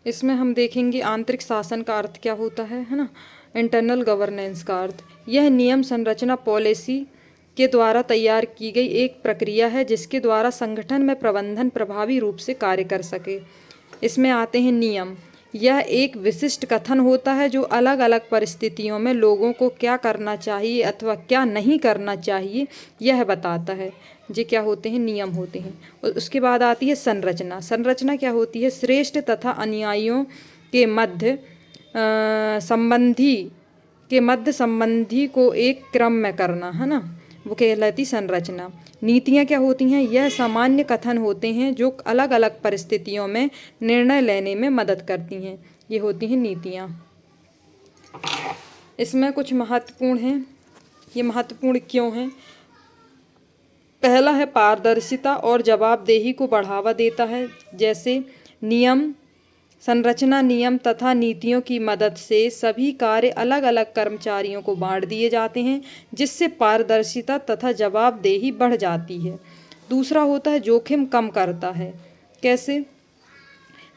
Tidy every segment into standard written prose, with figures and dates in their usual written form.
इसमें हम देखेंगे आंतरिक शासन का अर्थ क्या होता है ना। इंटरनल गवर्नेंस का अर्थ, यह नियम संरचना पॉलिसी के द्वारा तैयार की गई एक प्रक्रिया है जिसके द्वारा संगठन में प्रबंधन प्रभावी रूप से कार्य कर सके। इसमें आते हैं नियम। यह एक विशिष्ट कथन होता है जो अलग अलग परिस्थितियों में लोगों को क्या करना चाहिए अथवा क्या नहीं करना चाहिए यह बताता है। ये क्या होते हैं, नियम होते हैं। और उसके बाद आती है संरचना। संरचना क्या होती है, श्रेष्ठ तथा अनुयायियों के मध्य संबंधी को एक क्रम में करना, है ना, वो कहलाती संरचना। नीतियाँ क्या होती हैं, यह सामान्य कथन होते हैं जो अलग अलग परिस्थितियों में निर्णय लेने में मदद करती हैं, ये होती हैं नीतियाँ। इसमें कुछ महत्वपूर्ण हैं, ये महत्वपूर्ण क्यों हैं। पहला है पारदर्शिता और जवाबदेही को बढ़ावा देता है। जैसे नियम, संरचना नियम तथा नीतियों की मदद से सभी कार्य अलग अलग कर्मचारियों को बांट दिए जाते हैं जिससे पारदर्शिता तथा जवाबदेही बढ़ जाती है। दूसरा होता है जोखिम कम करता है। कैसे,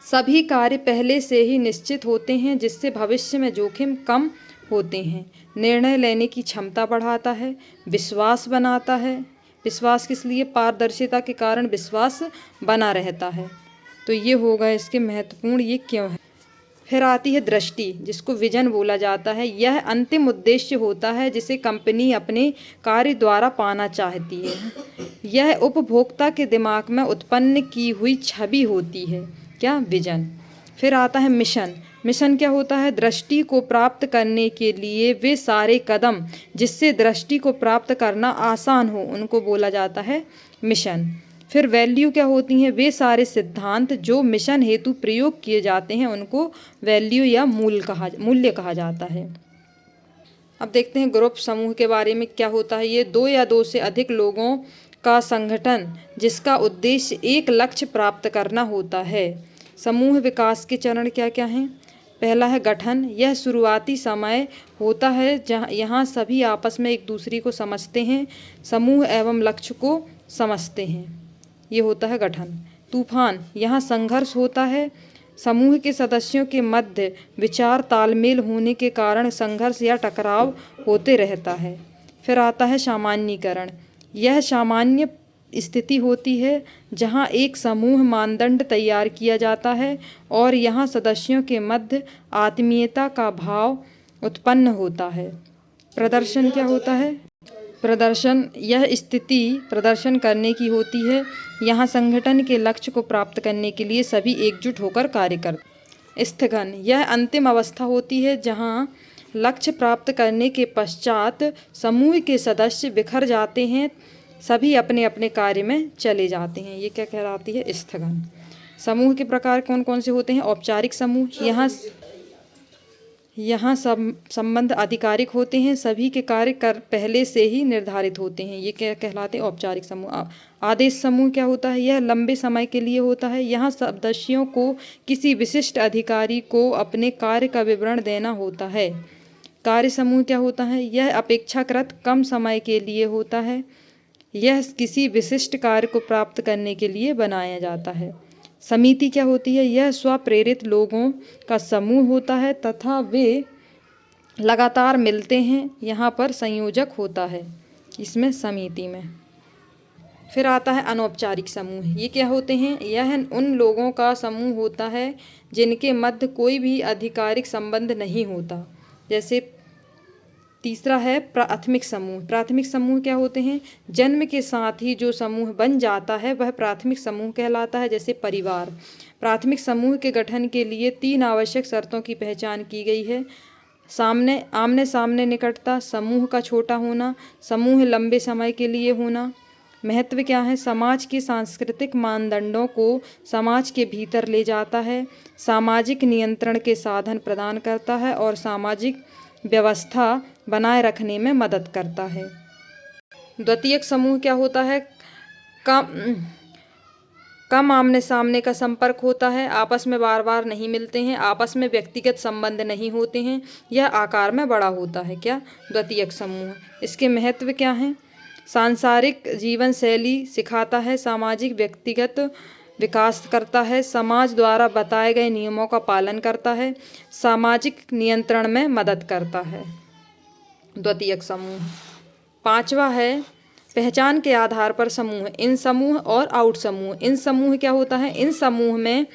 सभी कार्य पहले से ही निश्चित होते हैं जिससे भविष्य में जोखिम कम होते हैं। निर्णय लेने की क्षमता बढ़ाता है। विश्वास बनाता है। विश्वास किस लिए, पारदर्शिता के कारण विश्वास बना रहता है। तो ये होगा इसके महत्वपूर्ण, ये क्यों है। फिर आती है दृष्टि, जिसको विजन बोला जाता है। यह अंतिम उद्देश्य होता है जिसे कंपनी अपने कार्य द्वारा पाना चाहती है। यह उपभोक्ता के दिमाग में उत्पन्न की हुई छवि होती है, क्या, विजन। फिर आता है मिशन। मिशन क्या होता है, दृष्टि को प्राप्त करने के लिए वे सारे कदम जिससे दृष्टि को प्राप्त करना आसान हो उनको बोला जाता है मिशन। फिर वैल्यू क्या होती हैं, वे सारे सिद्धांत जो मिशन हेतु प्रयोग किए जाते हैं उनको वैल्यू या मूल्य कहा जाता है। अब देखते हैं ग्रुप समूह के बारे में क्या होता है। ये दो या दो से अधिक लोगों का संगठन जिसका उद्देश्य एक लक्ष्य प्राप्त करना होता है। समूह विकास के चरण क्या क्या हैं। पहला है गठन। यह शुरुआती समय होता है जहाँ यहाँ सभी आपस में एक दूसरे को समझते हैं, समूह एवं लक्ष्य को समझते हैं, ये होता है गठन। तूफान, यहाँ संघर्ष होता है, समूह के सदस्यों के मध्य विचार तालमेल होने के कारण संघर्ष या टकराव होते रहता है। फिर आता है सामान्यीकरण। यह सामान्य स्थिति होती है जहाँ एक समूह मानदंड तैयार किया जाता है और यहाँ सदस्यों के मध्य आत्मीयता का भाव उत्पन्न होता है। प्रदर्शन क्या होता है, प्रदर्शन, यह स्थिति प्रदर्शन करने की होती है। यहाँ संगठन के लक्ष्य को प्राप्त करने के लिए सभी एकजुट होकर कार्य करते। स्थगन, यह अंतिम अवस्था होती है जहाँ लक्ष्य प्राप्त करने के पश्चात समूह के सदस्य बिखर जाते हैं, सभी अपने अपने कार्य में चले जाते हैं, ये क्या कहलाती है, स्थगन। समूह के प्रकार कौन कौन से होते हैं। औपचारिक समूह, यहाँ सब संबंध आधिकारिक होते हैं, सभी के कार्य पहले से ही निर्धारित होते हैं, ये क्या कहलाते हैं, औपचारिक समूह। आदेश समूह क्या होता है, यह लंबे समय के लिए होता है, यहाँ सदस्यों को किसी विशिष्ट अधिकारी को अपने कार्य का विवरण देना होता है। कार्य समूह क्या होता है, यह अपेक्षाकृत कम समय के लिए होता है, यह किसी विशिष्ट कार्य को प्राप्त करने के लिए बनाया जाता है। समिति क्या होती है, यह स्वप्रेरित लोगों का समूह होता है तथा वे लगातार मिलते हैं, यहाँ पर संयोजक होता है इसमें, समिति में। फिर आता है अनौपचारिक समूह। ये क्या होते हैं, यह उन लोगों का समूह होता है जिनके मध्य कोई भी आधिकारिक संबंध नहीं होता। जैसे तीसरा है प्राथमिक समूह। प्राथमिक समूह क्या होते हैं, जन्म के साथ ही जो समूह बन जाता है वह प्राथमिक समूह कहलाता है। जैसे परिवार। प्राथमिक समूह के गठन के लिए 3 आवश्यक शर्तों की पहचान की गई है। आमने सामने निकटता, समूह का छोटा होना, समूह लंबे समय के लिए होना। महत्व क्या है, समाज के सांस्कृतिक मानदंडों को समाज के भीतर ले जाता है, सामाजिक नियंत्रण के साधन प्रदान करता है और सामाजिक व्यवस्था बनाए रखने में मदद करता है। द्वितीयक समूह क्या होता है, कम आमने सामने का संपर्क होता है, आपस में बार बार नहीं मिलते हैं, आपस में व्यक्तिगत संबंध नहीं होते हैं, यह आकार में बड़ा होता है, क्या, द्वितीयक समूह। इसके महत्व क्या हैं, सांसारिक जीवन शैली सिखाता है, सामाजिक व्यक्तिगत विकास करता है, समाज द्वारा बताए गए नियमों का पालन करता है, सामाजिक नियंत्रण में मदद करता है। द्वितीयक समूह। पांचवा है पहचान के आधार पर समूह, इन समूह और आउट समूह। इन समूह क्या होता है? इन समूह में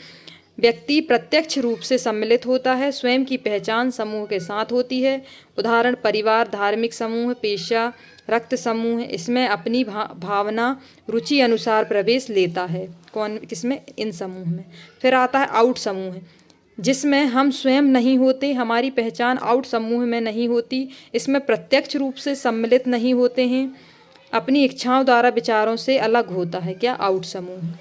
व्यक्ति प्रत्यक्ष रूप से सम्मिलित होता है, स्वयं की पहचान समूह के साथ होती है। उदाहरण परिवार, धार्मिक समूह, पेशा, रक्त समूह। इसमें अपनी भावना रुचि अनुसार प्रवेश लेता है। कौन? किसमें? इन समूह में। फिर आता है आउट समूह, जिसमें हम स्वयं नहीं होते, हमारी पहचान आउट समूह में नहीं होती। इसमें प्रत्यक्ष रूप से सम्मिलित नहीं होते हैं, अपनी इच्छाओं द्वारा विचारों से अलग होता है। क्या? आउट समूह।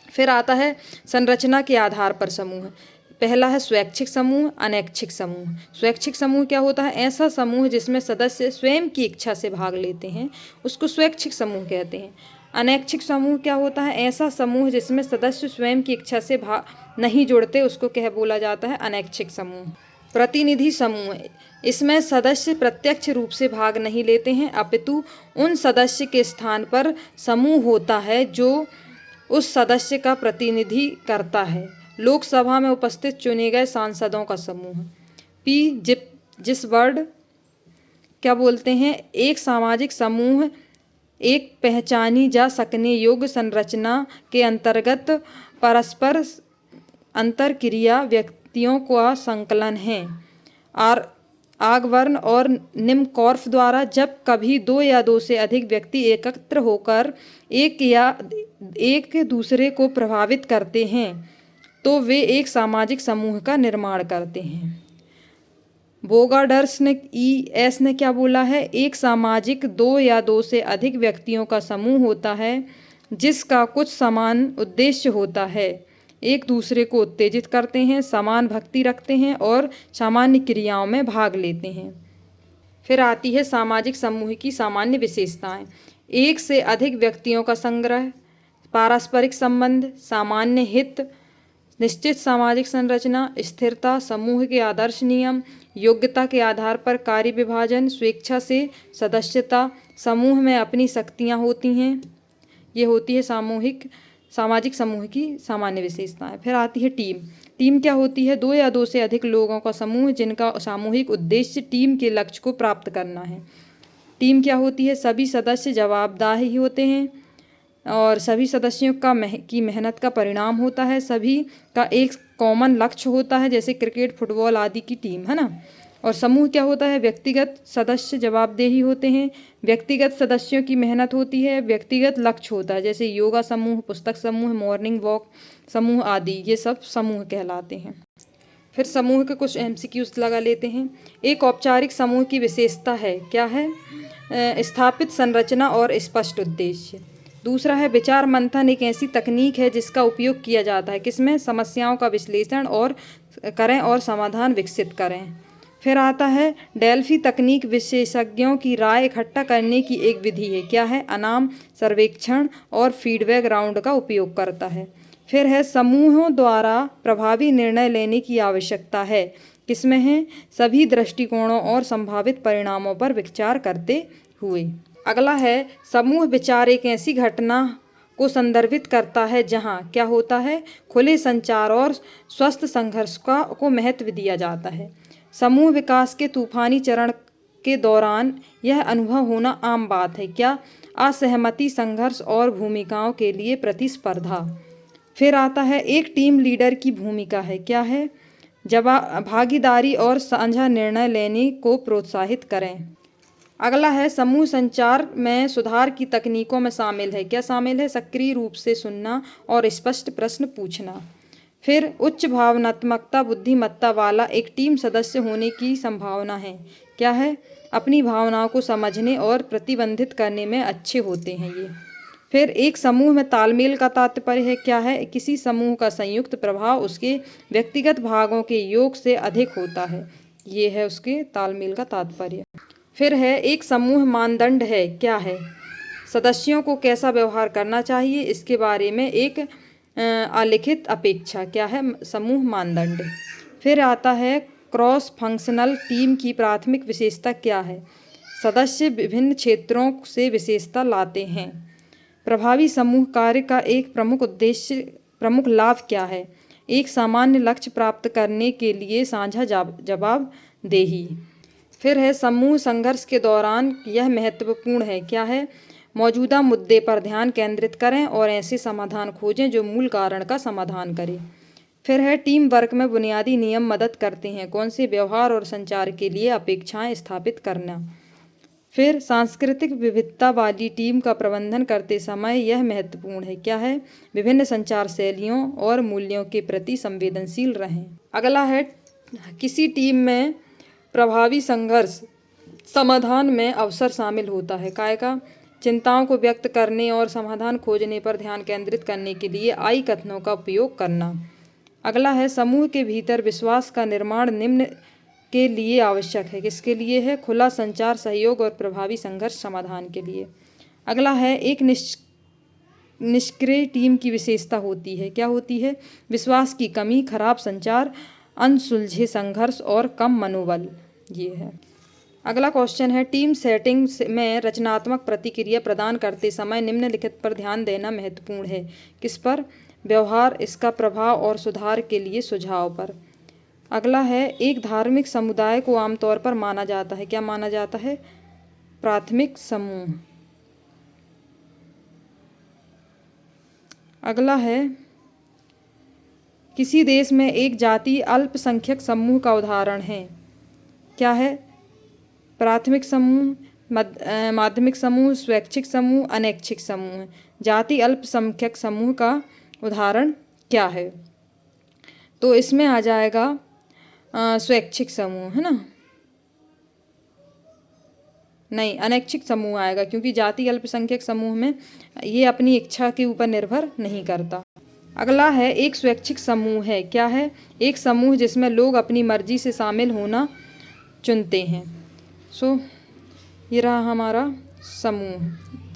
फिर आता है संरचना के आधार पर समूह। पहला है स्वैच्छिक समूह, अनैच्छिक समूह। स्वैच्छिक समूह क्या होता है? ऐसा समूह जिसमें सदस्य स्वयं की इच्छा से भाग लेते हैं, उसको स्वैच्छिक समूह कहते हैं। अनैच्छिक समूह क्या होता है? ऐसा समूह जिसमें सदस्य स्वयं की इच्छा से भाग नहीं जुड़ते, उसको क्या बोला जाता है? अनैच्छिक समूह। प्रतिनिधि समूह, इसमें सदस्य प्रत्यक्ष रूप से भाग नहीं लेते हैं, अपितु उन सदस्य के स्थान पर समूह होता है जो उस सदस्य का प्रतिनिधि करता है। लोकसभा में उपस्थित चुने गए सांसदों का समूह। जिस वर्ड क्या बोलते हैं? एक सामाजिक समूह एक पहचानी जा सकने योग्य संरचना के अंतर्गत परस्पर अंतरक्रिया व्यक्तियों का संकलन है। आगवर्न और निम्नकॉर्फ द्वारा जब कभी दो या दो से अधिक व्यक्ति एकत्र होकर एक दूसरे को प्रभावित करते हैं तो वे एक सामाजिक समूह का निर्माण करते हैं। बोगार्ड्स ने क्या बोला है? एक सामाजिक दो या दो से अधिक व्यक्तियों का समूह होता है जिसका कुछ समान उद्देश्य होता है, एक दूसरे को उत्तेजित करते हैं, समान भक्ति रखते हैं और सामान्य क्रियाओं में भाग लेते हैं। फिर आती है सामाजिक समूह की सामान्य विशेषताएं। एक से अधिक व्यक्तियों का संग्रह, पारस्परिक संबंध, सामान्य हित, निश्चित सामाजिक संरचना, स्थिरता, समूह के आदर्श नियम, योग्यता के आधार पर कार्य विभाजन, स्वेच्छा से सदस्यता, समूह में अपनी शक्तियाँ होती हैं। ये होती है सामाजिक समूह की सामान्य विशेषताएं। फिर आती है टीम। टीम क्या होती है? दो या दो से अधिक लोगों का समूह जिनका सामूहिक उद्देश्य टीम के लक्ष्य को प्राप्त करना है। टीम क्या होती है? सभी सदस्य जवाबदेह ही होते हैं और सभी सदस्यों की मेहनत का परिणाम होता है। सभी का एक कॉमन लक्ष्य होता है, जैसे क्रिकेट, फुटबॉल आदि की टीम, है ना। और समूह क्या होता है? व्यक्तिगत सदस्य जवाबदेही होते हैं, व्यक्तिगत सदस्यों की मेहनत होती है, व्यक्तिगत लक्ष्य होता है, जैसे योगा समूह, पुस्तक समूह, मॉर्निंग वॉक समूह आदि, ये सब समूह कहलाते हैं। फिर समूह के कुछ MCQs लगा लेते हैं। एक औपचारिक समूह की विशेषता है, क्या है? स्थापित संरचना और स्पष्ट उद्देश्य। दूसरा है विचार मंथन, एक ऐसी तकनीक है जिसका उपयोग किया जाता है किसमें? समस्याओं का विश्लेषण करें और समाधान विकसित करें। फिर आता है डेल्फी तकनीक, विशेषज्ञों की राय इकट्ठा करने की एक विधि है, क्या है? अनाम सर्वेक्षण और फीडबैक राउंड का उपयोग करता है। फिर है समूहों द्वारा प्रभावी निर्णय लेने की आवश्यकता है, किसमें है? सभी दृष्टिकोणों और संभावित परिणामों पर विचार करते हुए। अगला है समूह विचार, एक ऐसी घटना को संदर्भित करता है जहाँ क्या होता है? खुले संचार और स्वस्थ संघर्ष को महत्व दिया जाता है। समूह विकास के तूफानी चरण के दौरान यह अनुभव होना आम बात है, क्या? असहमति, संघर्ष और भूमिकाओं के लिए प्रतिस्पर्धा। फिर आता है एक टीम लीडर की भूमिका है, क्या है? भागीदारी और साझा निर्णय लेने को प्रोत्साहित करें। अगला है समूह संचार में सुधार की तकनीकों में शामिल है, क्या शामिल है? सक्रिय रूप से सुनना और स्पष्ट प्रश्न पूछना। फिर उच्च भावनात्मकता बुद्धिमत्ता वाला एक टीम सदस्य होने की संभावना है, क्या है? अपनी भावनाओं को समझने और प्रतिबंधित करने में अच्छे होते हैं ये। फिर एक समूह में तालमेल का तात्पर्य है, क्या है? किसी समूह का संयुक्त प्रभाव उसके व्यक्तिगत भागों के योग से अधिक होता है, ये है उसके तालमेल का तात्पर्य। फिर है एक समूह मानदंड है, क्या है? सदस्यों को कैसा व्यवहार करना चाहिए इसके बारे में एक अलिखित अपेक्षा, क्या है? समूह मानदंड। फिर आता है क्रॉस फंक्शनल टीम की प्राथमिक विशेषता, क्या है? सदस्य विभिन्न क्षेत्रों से विशेषता लाते हैं। प्रभावी समूह कार्य का एक प्रमुख उद्देश्य प्रमुख लाभ क्या है? एक सामान्य लक्ष्य प्राप्त करने के लिए साझा जवाबदेही। फिर है समूह संघर्ष के दौरान यह महत्वपूर्ण है, क्या है? मौजूदा मुद्दे पर ध्यान केंद्रित करें और ऐसे समाधान खोजें जो मूल कारण का समाधान करें। फिर है टीम वर्क में बुनियादी नियम मदद करते हैं, कौन से? व्यवहार और संचार के लिए अपेक्षाएं स्थापित करना। फिर सांस्कृतिक विविधता वाली टीम का प्रबंधन करते समय यह महत्वपूर्ण है, क्या है? विभिन्न संचार शैलियों और मूल्यों के प्रति संवेदनशील रहें। अगला है किसी टीम में प्रभावी संघर्ष समाधान में अवसर शामिल होता है, काय का? चिंताओं को व्यक्त करने और समाधान खोजने पर ध्यान केंद्रित करने के लिए आई कथनों का उपयोग करना। अगला है समूह के भीतर विश्वास का निर्माण निम्न के लिए आवश्यक है, किसके लिए है? खुला संचार, सहयोग और प्रभावी संघर्ष समाधान के लिए। अगला है एक निष्क्रिय टीम की विशेषता होती है, क्या होती है? विश्वास की कमी, खराब संचार, अनसुलझे संघर्ष और कम मनोबल, ये है। अगला क्वेश्चन है टीम सेटिंग में रचनात्मक प्रतिक्रिया प्रदान करते समय निम्नलिखित पर ध्यान देना महत्वपूर्ण है, किस पर? व्यवहार, इसका प्रभाव और सुधार के लिए सुझाव पर। अगला है एक धार्मिक समुदाय को आमतौर पर माना जाता है, क्या माना जाता है? प्राथमिक समूह। अगला है किसी देश में एक जाति अल्पसंख्यक समूह का उदाहरण है, क्या है? प्राथमिक समूह, माध्यमिक समूह, स्वैच्छिक समूह, अनैच्छिक समूह। जाति अल्पसंख्यक समूह का उदाहरण क्या है? तो इसमें आ जाएगा स्वैच्छिक समूह, है ना? नहीं, अनैच्छिक समूह आएगा, क्योंकि जाति अल्पसंख्यक समूह में ये अपनी इच्छा के ऊपर निर्भर नहीं करता। अगला है एक स्वैच्छिक समूह है, क्या है? एक समूह जिसमें लोग अपनी मर्जी से शामिल होना चुनते हैं। ये रहा हमारा समूह।